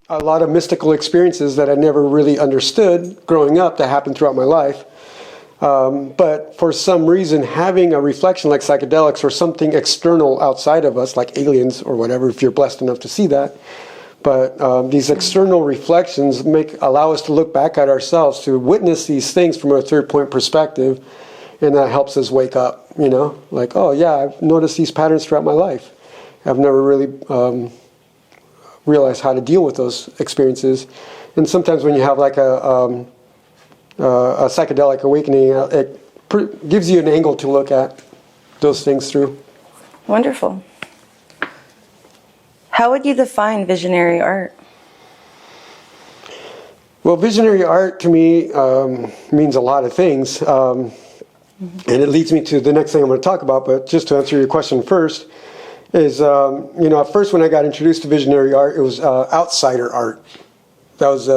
a lot of mystical experiences that I never really understood growing up that happened throughout my life. But for some reason, having a reflection like psychedelics or something external outside of us, like aliens or whatever, if you're blessed enough to see that, but these external reflections allow us to look back at ourselves, to witness these things from a third point perspective, and that helps us wake up, you know? Like, oh yeah, I've noticed these patterns throughout my life. I've never really realized how to deal with those experiences. And sometimes when you have like a psychedelic awakening, it gives you an angle to look at those things through. Wonderful. How would you define visionary art? Well, visionary art to me means a lot of things. And it leads me to the next thing I'm going to talk about. But just to answer your question first, is, you know, at first when I got introduced to visionary art, it was outsider art. That was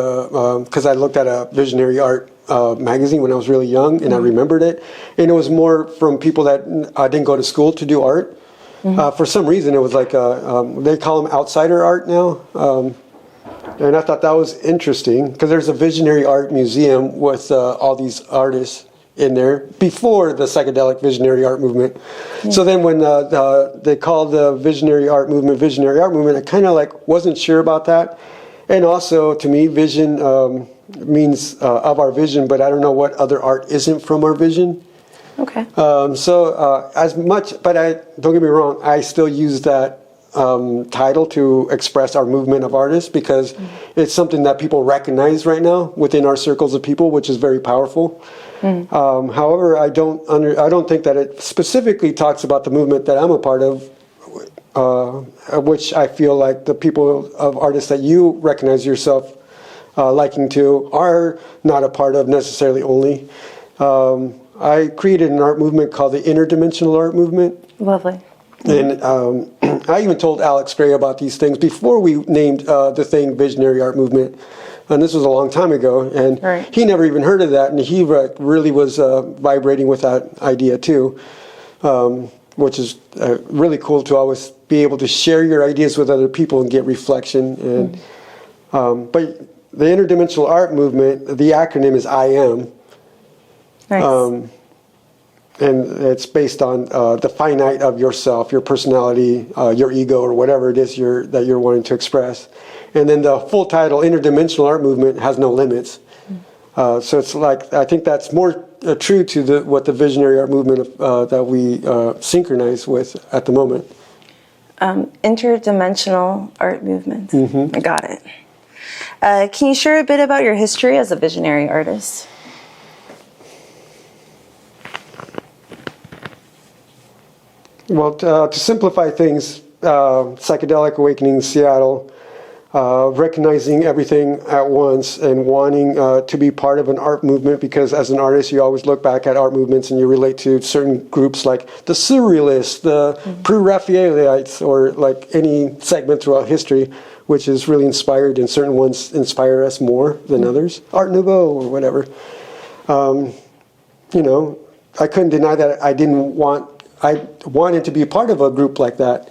because I looked at a visionary art magazine when I was really young, and I remembered it. And it was more from people that didn't go to school to do art. For some reason, it was like, they call them outsider art now. And I thought that was interesting, because there's a visionary art museum with all these artists in there before the psychedelic visionary art movement. So then when they called the visionary art movement, I kind of like wasn't sure about that. And also, to me, vision means of our vision, but I don't know what other art isn't from our vision. Okay. As much, but don't get me wrong, I still use that title to express our movement of artists, because it's something that people recognize right now within our circles of people, which is very powerful. However, I don't think that it specifically talks about the movement that I'm a part of, which I feel like the people of artists that you recognize yourself liking to are not a part of necessarily only. I created an art movement called the Interdimensional Art Movement. Lovely. And I even told Alex Gray about these things before we named the thing Visionary Art Movement. And this was a long time ago. And he never even heard of that. And he really was vibrating with that idea too, which is really cool to always be able to share your ideas with other people and get reflection. And but the Interdimensional Art Movement, the acronym is IM. Nice. And it's based on the finite of yourself, your personality, your ego, or whatever it is that you're wanting to express. And then the full title, Interdimensional Art Movement, has no limits. So it's like, I think that's more true to what the visionary art movement that we synchronize with at the moment. Interdimensional art movement. I got it. Can you share a bit about your history as a visionary artist? Well, to simplify things, psychedelic awakening in Seattle, recognizing everything at once and wanting to be part of an art movement, because as an artist you always look back at art movements and you relate to certain groups like the Surrealists, the Pre-Raphaelites, or like any segment throughout history which is really inspired, and certain ones inspire us more than others. Art Nouveau or whatever. You know, I couldn't deny that I wanted to be a part of a group like that,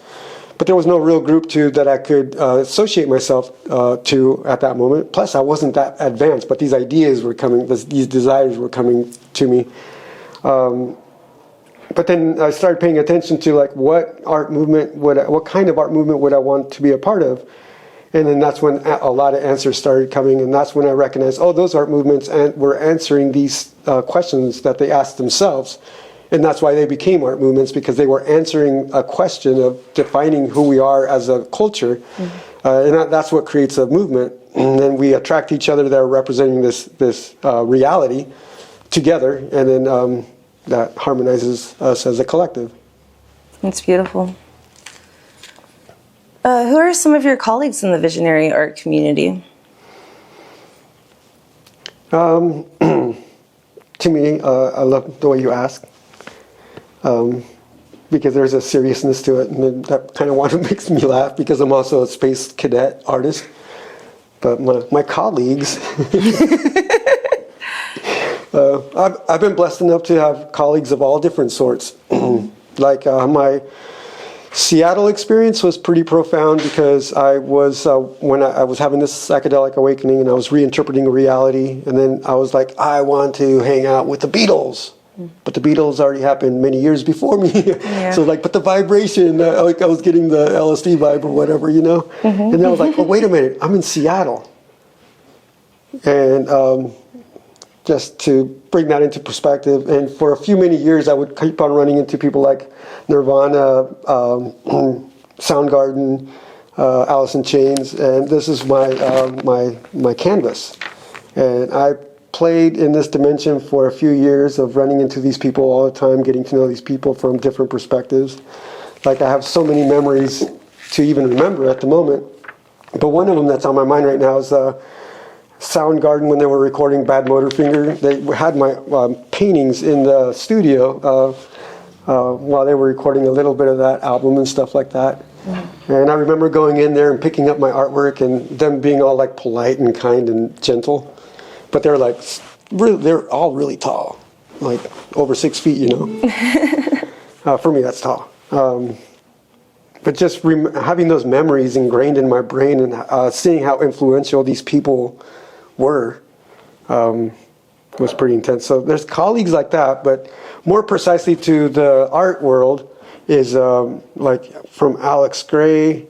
but there was no real group that I could associate myself to at that moment. Plus, I wasn't that advanced, but these ideas were coming, these desires were coming to me. But then I started paying attention to like what kind of art movement would I want to be a part of, and then that's when a lot of answers started coming, and that's when I recognized, oh, those art movements were answering these questions that they asked themselves. And that's why they became art movements, because they were answering a question of defining who we are as a culture. And that's what creates a movement. And then we attract each other that are representing this reality together. And then that harmonizes us as a collective. That's beautiful. Who are some of your colleagues in the visionary art community? To me, I love the way you ask. Because there's a seriousness to it, and that kind of makes me laugh, because I'm also a space cadet artist. But my colleagues, I've been blessed enough to have colleagues of all different sorts. Like my Seattle experience was pretty profound because I was when I was having this psychedelic awakening and I was reinterpreting reality, and then I was like, I want to hang out with the Beatles, but the Beatles already happened many years before me. Yeah. So like, but the vibration, like I was getting the LSD vibe or whatever, you know. And then I was like, oh wait a minute, I'm in Seattle, and just to bring that into perspective. And for a few many years, I would keep on running into people like Nirvana, Soundgarden, Alice in Chains, and this is my my canvas. And I played in this dimension for a few years of running into these people all the time, getting to know these people from different perspectives. Like, I have so many memories to even remember at the moment. But one of them that's on my mind right now is Soundgarden, when they were recording Bad Motorfinger. They had my paintings in the studio while they were recording a little bit of that album and stuff like that. And I remember going in there and picking up my artwork and them being all like polite and kind and gentle. But they're like, they're all really tall, like over 6 feet, you know. For me, that's tall. But just having those memories ingrained in my brain and seeing how influential these people were was pretty intense. So there's colleagues like that, but more precisely to the art world is like from Alex Gray.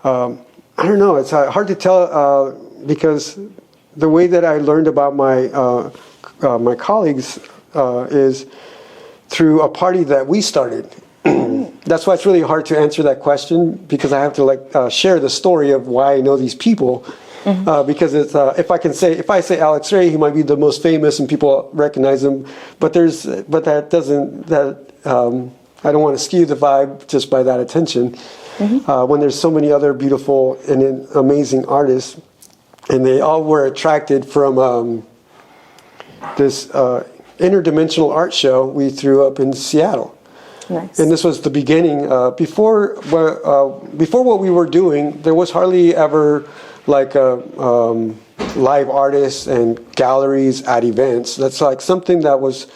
I don't know, it's hard to tell because the way that I learned about my my colleagues is through a party that we started. That's why it's really hard to answer that question, because I have to like share the story of why I know these people. Because it's if I say Alex Ray, he might be the most famous and people recognize him, but that doesn't I don't want to skew the vibe just by that attention. When there's so many other beautiful and amazing artists, and they all were attracted from this interdimensional art show we threw up in Seattle. Nice. And this was the beginning. Before what we were doing, there was hardly ever like live artists and galleries at events. That's like something that was,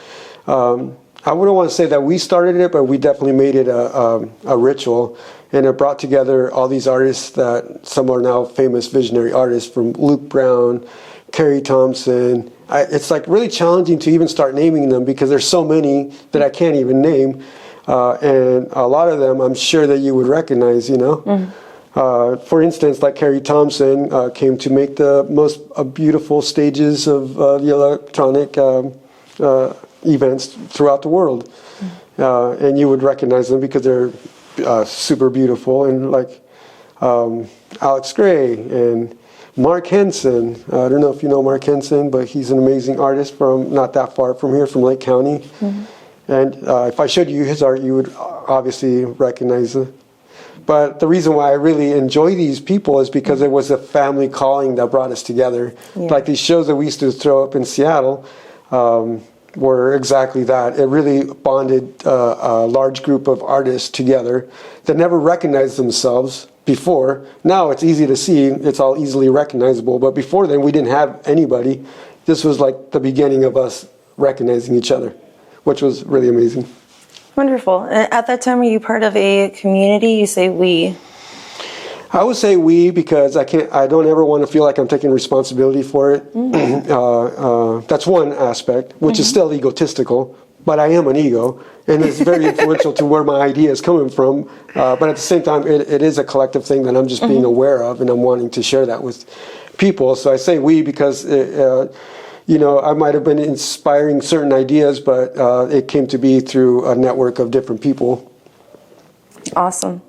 I wouldn't want to say that we started it, but we definitely made it a ritual. And it brought together all these artists that some are now famous visionary artists, from Luke Brown, Carrie Thompson. It's like really challenging to even start naming them because there's so many that I can't even name. And a lot of them I'm sure that you would recognize, you know. For instance, like Carrie Thompson came to make the most beautiful stages of the electronic events throughout the world. And you would recognize them because they're super beautiful. And like Alex Gray and Mark Henson. I don't know if you know Mark Henson, but he's an amazing artist from not that far from here, from Lake County. And if I showed you his art, you would obviously recognize it. But the reason why I really enjoy these people is because it was a family calling that brought us together. Yeah. Like these shows that we used to throw up in Seattle were exactly that. It really bonded a large group of artists together that never recognized themselves before. Now it's easy to see, it's all easily recognizable. But before then, we didn't have anybody. This was like the beginning of us recognizing each other, which was really amazing. Wonderful. And at that time, were you part of a community? You say we. I would say we because I don't ever want to feel like I'm taking responsibility for it. That's one aspect, which is still egotistical, but I am an ego, and it's very influential to where my idea is coming from. But at the same time, it is a collective thing that I'm just being aware of, and I'm wanting to share that with people. So I say we because you know, I might have been inspiring certain ideas, but it came to be through a network of different people. Awesome.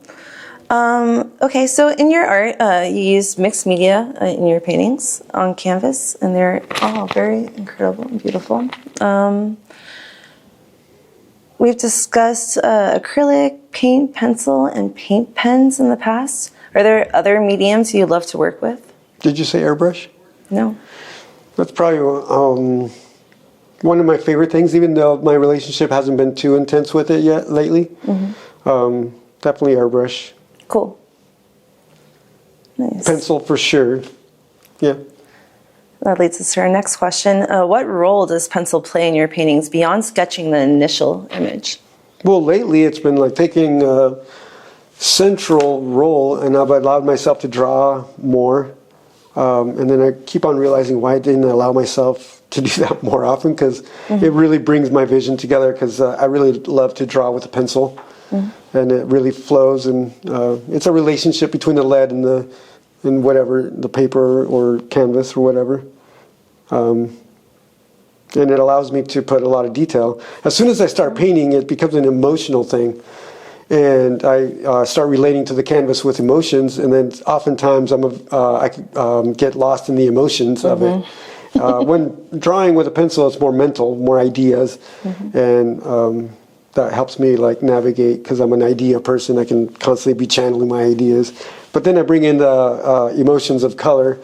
Okay, so in your art, you use mixed media in your paintings on canvas, and they're all very incredible and beautiful. We've discussed acrylic, paint, pencil, and paint pens in the past. Are there other mediums you love to work with? Did you say airbrush? No. That's probably one of my favorite things, even though my relationship hasn't been too intense with it yet lately. Definitely airbrush. Cool. Nice. Pencil for sure. Yeah. That leads us to our next question. What role does pencil play in your paintings beyond sketching the initial image? Well, lately it's been like taking central role, and I've allowed myself to draw more. And then I keep on realizing why I didn't allow myself to do that more often, because it really brings my vision together, because I really love to draw with a pencil. And it really flows, and it's a relationship between the lead and whatever, the paper or canvas or whatever. And it allows me to put a lot of detail. As soon as I start painting, it becomes an emotional thing. And I start relating to the canvas with emotions, and then oftentimes I get lost in the emotions of it. When drawing with a pencil, it's more mental, more ideas, and that helps me like navigate, because I'm an idea person. I can constantly be channeling my ideas. But then I bring in the emotions of color,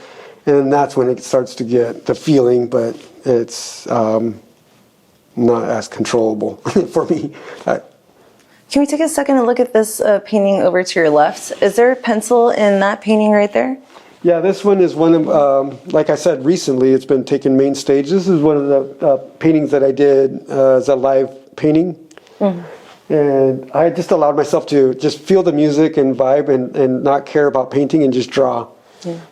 and that's when it starts to get the feeling, but it's not as controllable for me. Can we take a second and look at this painting over to your left? Is there a pencil in that painting right there? Yeah, this one is one of, like I said, recently it's been taken main stage. This is one of the paintings that I did as a live painting. And I just allowed myself to just feel the music and vibe and not care about painting and just draw.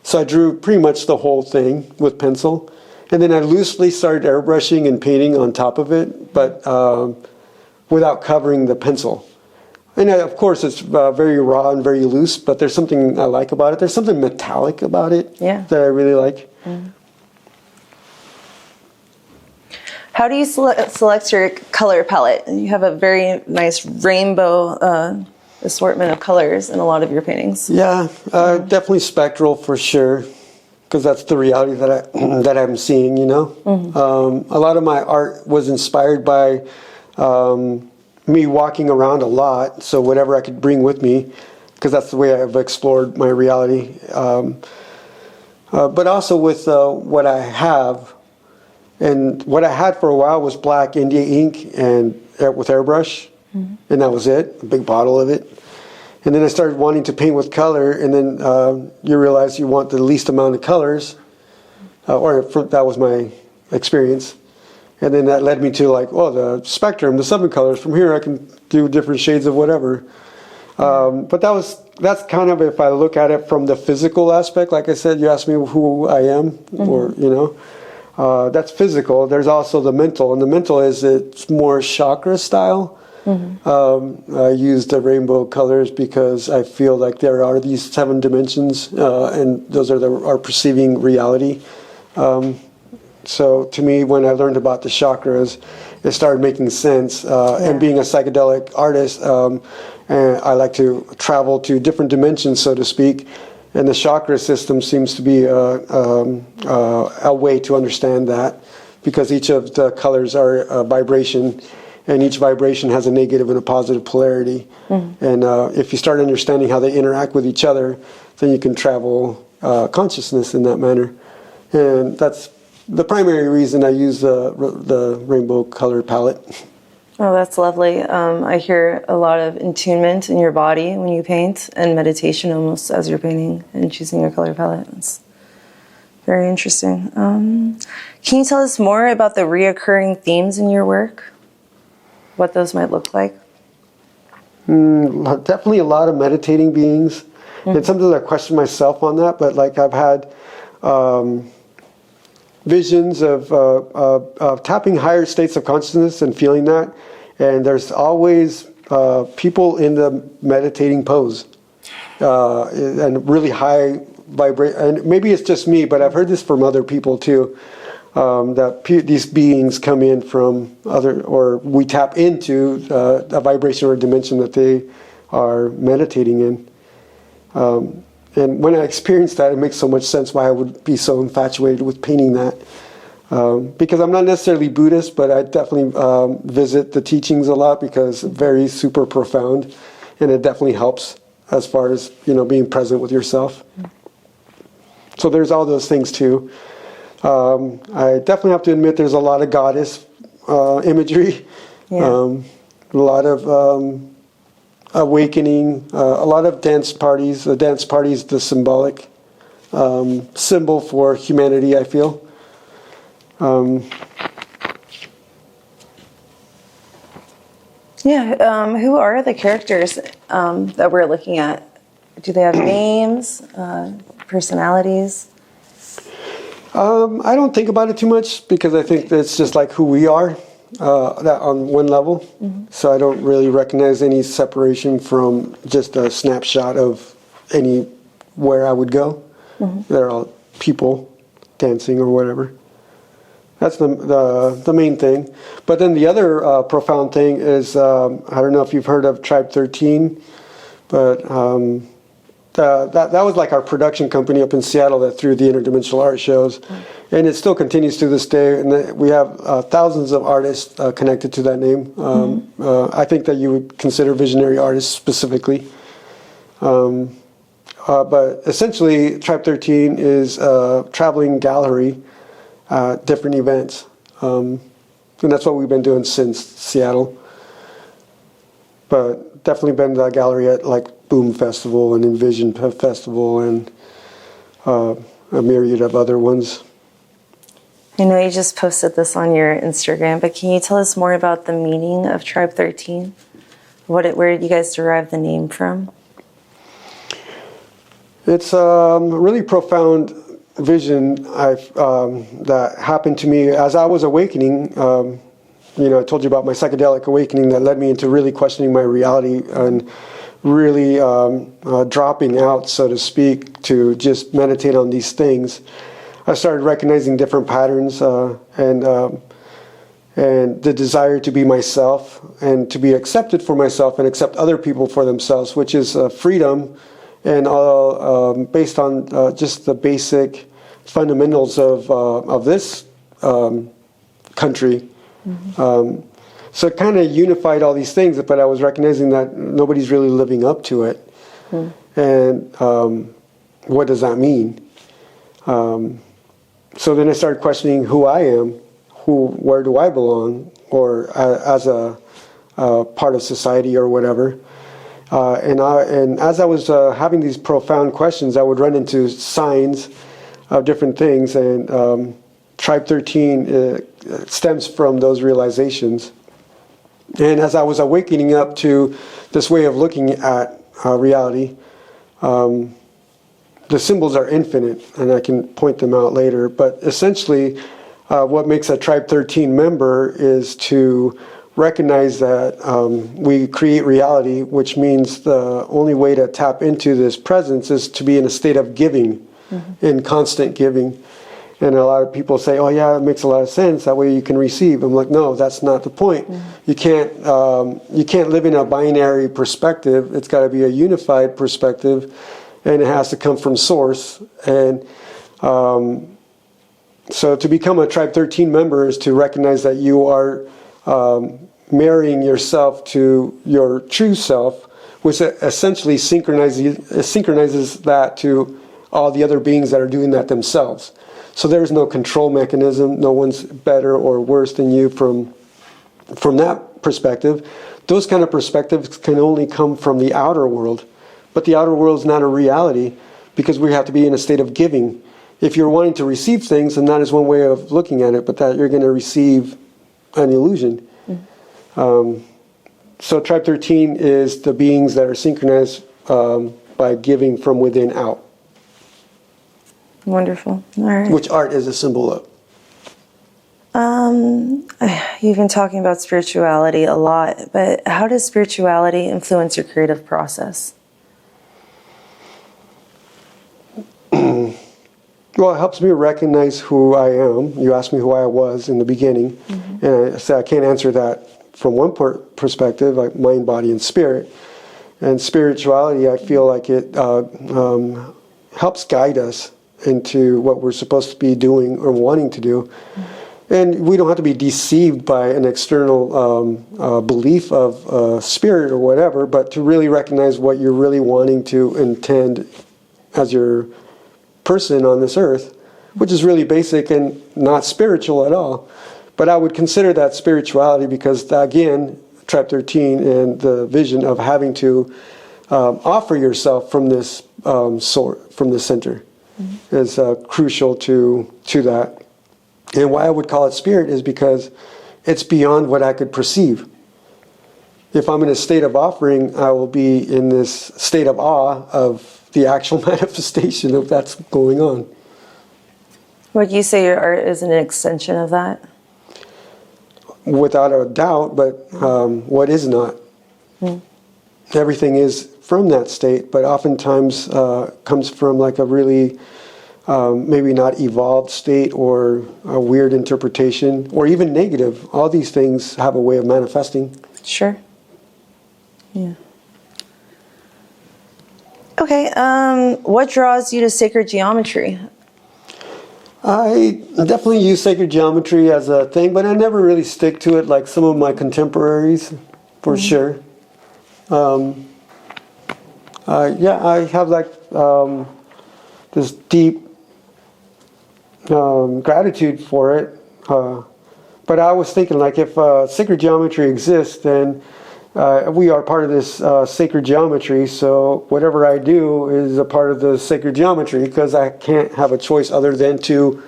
So I drew pretty much the whole thing with pencil. And then I loosely started airbrushing and painting on top of it, but without covering the pencil. And of course, it's very raw and very loose, but there's something I like about it. There's something metallic about it that I really like. How do you select your color palette? You have a very nice rainbow assortment of colors in a lot of your paintings. Yeah, definitely spectral for sure, because that's the reality that I'm seeing, you know. A lot of my art was inspired by me walking around a lot, so whatever I could bring with me, because that's the way I've explored my reality. But also with what I have, and what I had for a while was black India ink and with airbrush, and that was it, a big bottle of it. And then I started wanting to paint with color, and then you realize you want the least amount of colors, that was my experience. And then that led me to like, well, the spectrum, the 7 colors. From here I can do different shades of whatever. But that's kind of, if I look at it from the physical aspect, like I said, you asked me who I am, or, you know, that's physical. There's also the mental, and the mental it's more chakra style. I use the rainbow colors because I feel like there are these 7 dimensions, and those are our perceiving reality. So to me, when I learned about the chakras, it started making sense. And being a psychedelic artist, and I like to travel to different dimensions, so to speak. And the chakra system seems to be a way to understand that, because each of the colors are a vibration, and each vibration has a negative and a positive polarity. And if you start understanding how they interact with each other, then you can travel consciousness in that manner. And that's the primary reason I use the rainbow color palette. Oh, that's lovely. I hear a lot of attunement in your body when you paint, and meditation almost as you're painting and choosing your color palette. It's very interesting. Can you tell us more about the reoccurring themes in your work? What those might look like? Definitely a lot of meditating beings. And sometimes I question myself on that, but like I've had visions of tapping higher states of consciousness and feeling that. And there's always people in the meditating pose and really high vibration. And maybe it's just me, but I've heard this from other people too, that these beings come in from or we tap into a vibration or a dimension that they are meditating in. And when I experience that, it makes so much sense why I would be so infatuated with painting that. Because I'm not necessarily Buddhist, but I definitely visit the teachings a lot, because it's very super profound, and it definitely helps as far as, you know, being present with yourself. So there's all those things too. I definitely have to admit there's a lot of goddess imagery, a lot of awakening, a lot of dance parties. The dance party is the symbolic symbol for humanity, I feel. Who are the characters that we're looking at, do they have names, personalities? I don't think about it too much because I think it's just like who we are, that on one level. Mm-hmm. So I don't really recognize any separation from just a snapshot of anywhere I would go. Mm-hmm. They're all people dancing or whatever. That's the main thing. But then the other profound thing is, I don't know if you've heard of Tribe 13, but that was like our production company up in Seattle that threw the Interdimensional art shows. Mm-hmm. And it still continues to this day. And we have thousands of artists connected to that name. Mm-hmm. I think that you would consider visionary artists specifically. But essentially, Tribe 13 is a traveling gallery, different events. And that's what we've been doing since Seattle. But definitely been to that gallery at like Boom Festival and Envision Festival and a myriad of other ones. I know you just posted this on your Instagram, but can you tell us more about the meaning of Tribe 13? Where did you guys derive the name from? It's a really profound vision that happened to me as I was awakening. I told you about my psychedelic awakening that led me into really questioning my reality and really dropping out, so to speak, to just meditate on these things. I started recognizing different patterns and the desire to be myself and to be accepted for myself and accept other people for themselves, which is freedom, and based on just the basic fundamentals of this country. Mm-hmm. So it kind of unified all these things, but I was recognizing that nobody's really living up to it. Mm-hmm. And what does that mean? So then I started questioning who I am, where do I belong, or as a part of society or whatever. And as I was having these profound questions, I would run into signs of different things, and Tribe 13 stems from those realizations. And as I was awakening up to this way of looking at reality, the symbols are infinite, and I can point them out later. But essentially, what makes a Tribe 13 member is to recognize that we create reality, which means the only way to tap into this presence is to be in a state of giving, mm-hmm. in constant giving. And a lot of people say, oh yeah, it makes a lot of sense, that way you can receive. I'm like, no, that's not the point. Mm-hmm. You can't live in a binary perspective. It's got to be a unified perspective, and it has to come from source. And so to become a Tribe 13 member is to recognize that you are marrying yourself to your true self, which essentially synchronizes that to all the other beings that are doing that themselves. So there's no control mechanism. No one's better or worse than you from that perspective. Those kind of perspectives can only come from the outer world. But the outer world is not a reality because we have to be in a state of giving. If you're wanting to receive things, then that is one way of looking at it, but that you're going to receive an illusion. Mm-hmm. So Tribe 13 is the beings that are synchronized by giving from within out. Wonderful. All right. Which art is a symbol of? You've been talking about spirituality a lot, but how does spirituality influence your creative process? Well, it helps me recognize who I am. You asked me who I was in the beginning, mm-hmm. and I said I can't answer that from one perspective, like mind, body, and spirit. And spirituality, I feel like it helps guide us into what we're supposed to be doing or wanting to do. Mm-hmm. And we don't have to be deceived by an external belief of spirit or whatever, but to really recognize what you're really wanting to intend as your person on this earth, which is really basic and not spiritual at all. But I would consider that spirituality because, again, Tribe 13 and the vision of having to offer yourself from this from the center, mm-hmm. is crucial to that. And why I would call it spirit is because it's beyond what I could perceive. if I'm in a state of offering, I will be in this state of awe of the actual manifestation of that's going on. Would you say your art is an extension of that? Without a doubt, but what is not? Everything is from that state, but oftentimes comes from like a really maybe not evolved state or a weird interpretation or even negative. All these things have a way of manifesting. Sure. Yeah. Okay. What draws you to sacred geometry? I definitely use sacred geometry as a thing, but I never really stick to it like some of my contemporaries, for sure. Yeah, I have like this deep gratitude for it. But I was thinking, like, if sacred geometry exists, then we are part of this sacred geometry. So whatever I do is a part of the sacred geometry, because I can't have a choice other than to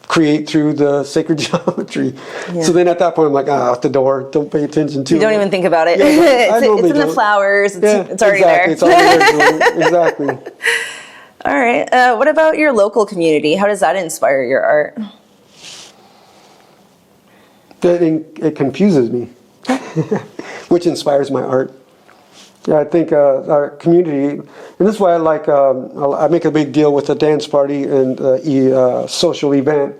create through the sacred geometry. Yeah. So then at that point, I'm like, out the door. Don't pay attention to it. You don't even think about it. Yeah, it's in the flowers. It's already exactly. there. It's already there. Exactly. All right. What about your local community? How does that inspire your art? It confuses me, which inspires my art. Yeah, I think our community, and this is why I like, I make a big deal with a dance party and a social event,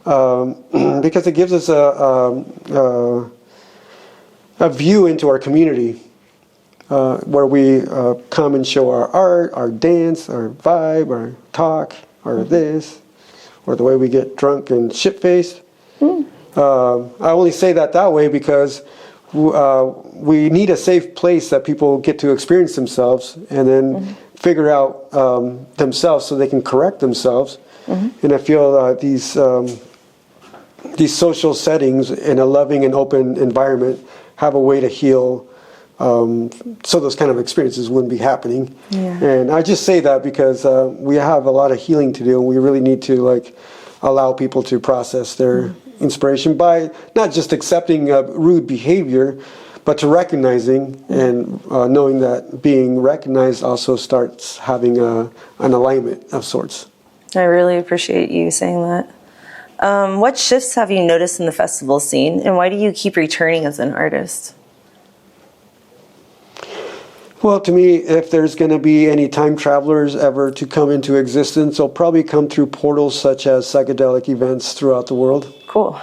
because it gives us a view into our community, where we come and show our art, our dance, our vibe, our talk, or this, or the way we get drunk and shit-faced. I only say that way because we need a safe place that people get to experience themselves and then figure out themselves so they can correct themselves. And I feel these social settings in a loving and open environment have a way to heal, so those kind of experiences wouldn't be happening. Yeah. And I just say that because we have a lot of healing to do, and we really need to like allow people to process their inspiration by not just accepting rude behavior, but to recognizing and knowing that being recognized also starts having an alignment of sorts. I really appreciate you saying that. What shifts have you noticed in the festival scene, and why do you keep returning as an artist? Well, to me, if there's going to be any time travelers ever to come into existence, they'll probably come through portals such as psychedelic events throughout the world. Cool.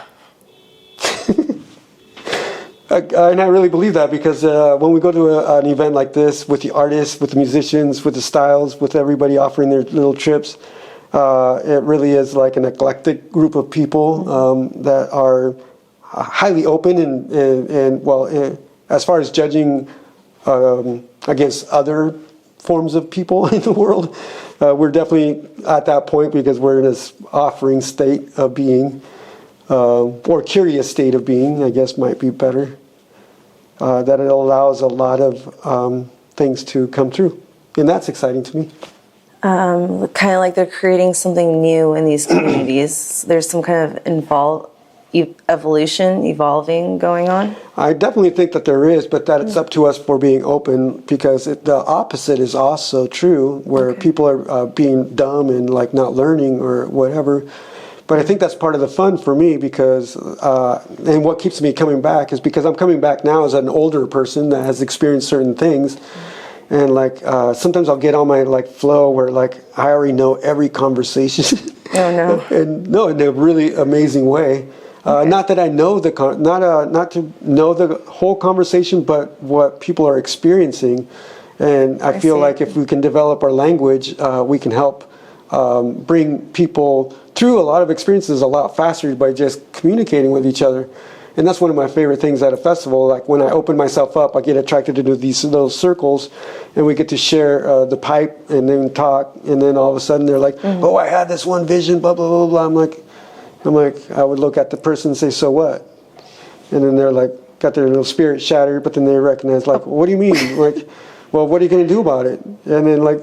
And I really believe that because when we go to an event like this with the artists, with the musicians, with the styles, with everybody offering their little trips, it really is like an eclectic group of people that are highly open and well, as far as judging against other forms of people in the world, we're definitely at that point because we're in this offering state of being, or curious state of being, I guess might be better. That it allows a lot of things to come through, and that's exciting to me. Kind of like they're creating something new in these communities. There's some kind of evolving going on. I definitely think that there is, but that it's up to us for being open, because the opposite is also true, where people are being dumb and like not learning or whatever. But I think that's part of the fun for me, because and what keeps me coming back is because I'm coming back now as an older person that has experienced certain things. And like sometimes I'll get on my like flow where like I already know every conversation. Oh no! And no, in a really amazing way. Not that I know not to know the whole conversation, but what people are experiencing. And I feel like if we can develop our language, we can help bring people through a lot of experiences a lot faster by just communicating with each other. And that's one of my favorite things at a festival. Like when I open myself up, I get attracted to these little circles, and we get to share the pipe and then talk. And then all of a sudden they're like, "Oh, I had this one vision, blah blah blah blah." I'm like, I would look at the person and say, "So what?" And then they're like, got their little spirit shattered, but then they recognize, like, "What do you mean?" Like, well, what are you going to do about it? And then like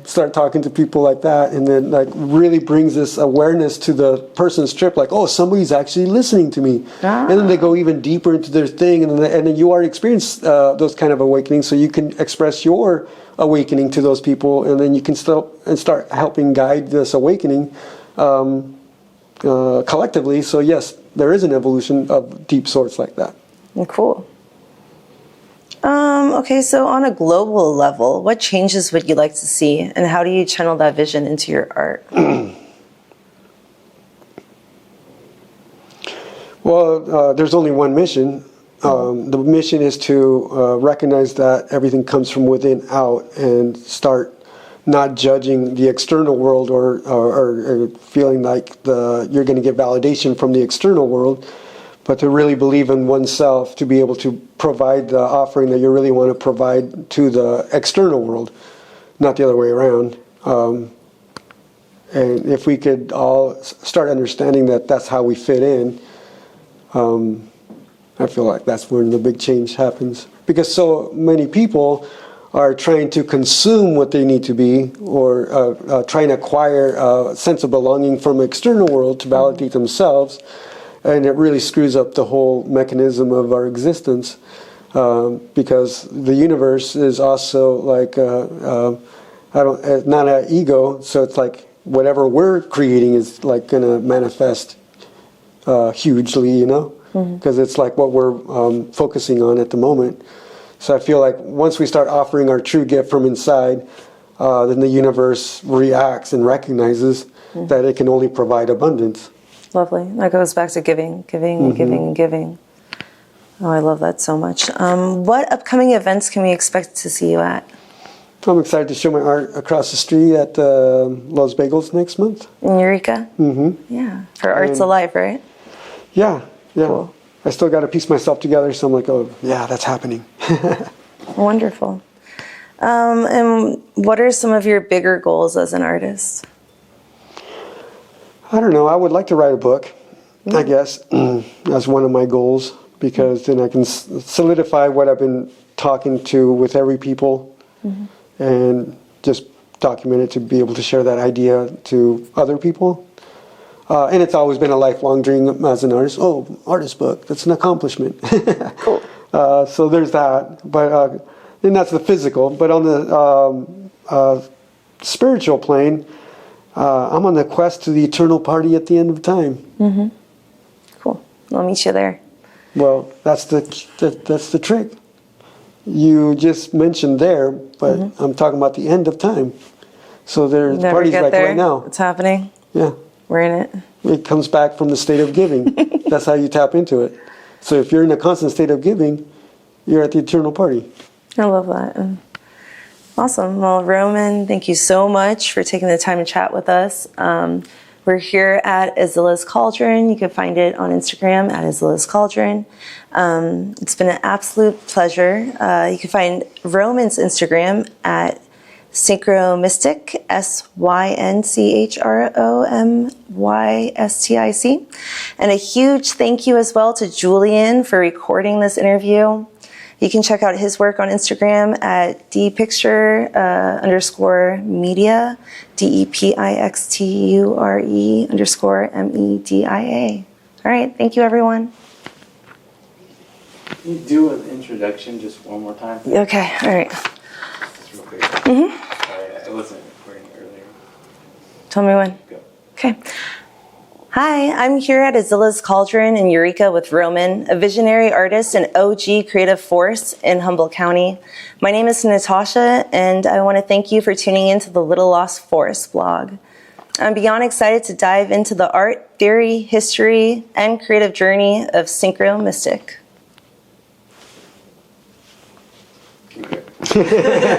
start talking to people like that, and then like really brings this awareness to the person's trip, like, oh, somebody's actually listening to me. And then they go even deeper into their thing, and then you already experienced those kind of awakenings, so you can express your awakening to those people, and then you can start helping guide this awakening collectively. So yes, there is an evolution of deep sorts like that. Cool. Okay, so on a global level, what changes would you like to see, and how do you channel that vision into your art? Well, there's only one mission. The mission is to recognize that everything comes from within out, and start not judging the external world or feeling like you're going to get validation from the external world, but to really believe in oneself to be able to provide the offering that you really want to provide to the external world, not the other way around. And if we could all start understanding that that's how we fit in, I feel like that's when the big change happens. Because so many people are trying to consume what they need to be, or trying to acquire a sense of belonging from the external world to validate themselves. And it really screws up the whole mechanism of our existence, because the universe is also like not an ego. So it's like whatever we're creating is like going to manifest hugely, you know, because it's like what we're focusing on at the moment. So I feel like once we start offering our true gift from inside, then the universe reacts and recognizes that it can only provide abundance. Lovely. That goes back to giving, giving, giving, and giving. Oh, I love that so much. What upcoming events can we expect to see you at? I'm excited to show my art across the street at Los Bagels next month. In Eureka? Yeah. For Arts Alive, right? Yeah. Cool. I still got to piece myself together, so I'm like, oh, yeah, that's happening. Wonderful. And what are some of your bigger goals as an artist? I don't know. I would like to write a book, I guess, as one of my goals, because then I can solidify what I've been talking to with every people, and just document it to be able to share that idea to other people. And it's always been a lifelong dream as an artist. Oh, artist book, that's an accomplishment. Cool. So there's that. But and that's the physical. But on the spiritual plane, I'm on the quest to the eternal party at the end of time. Cool. I'll meet you there. Well, that's the trick. You just mentioned there, but I'm talking about the end of time. So there's Never parties get like there. right now. It's happening. Yeah. We're in it. It comes back from the state of giving. That's how you tap into it. So if you're in a constant state of giving, you're at the eternal party. I love that. Awesome. Well, Roman, thank you so much for taking the time to chat with us. We're here at Izilla's Cauldron. You can find it on Instagram at Izilla's Cauldron. It's been an absolute pleasure. You can find Roman's Instagram at SynchroMystic, SynchroMystic. And a huge thank you as well to Julian for recording this interview. You can check out his work on Instagram at dpixture_media, DEPIXTURE_MEDIA. All right, thank you, everyone. Can you do an introduction just one more time? Okay, all right. Just real quick. Sorry, I wasn't recording earlier. Tell me when. Go. Okay. Hi, I'm here at Izilla's Cauldron in Eureka with Roman, a visionary artist and OG creative force in Humboldt County. My name is Natasha, and I want to thank you for tuning into the Little Lost Forest blog. I'm beyond excited to dive into the art, theory, history, and creative journey of SynchroMystic. Keep it.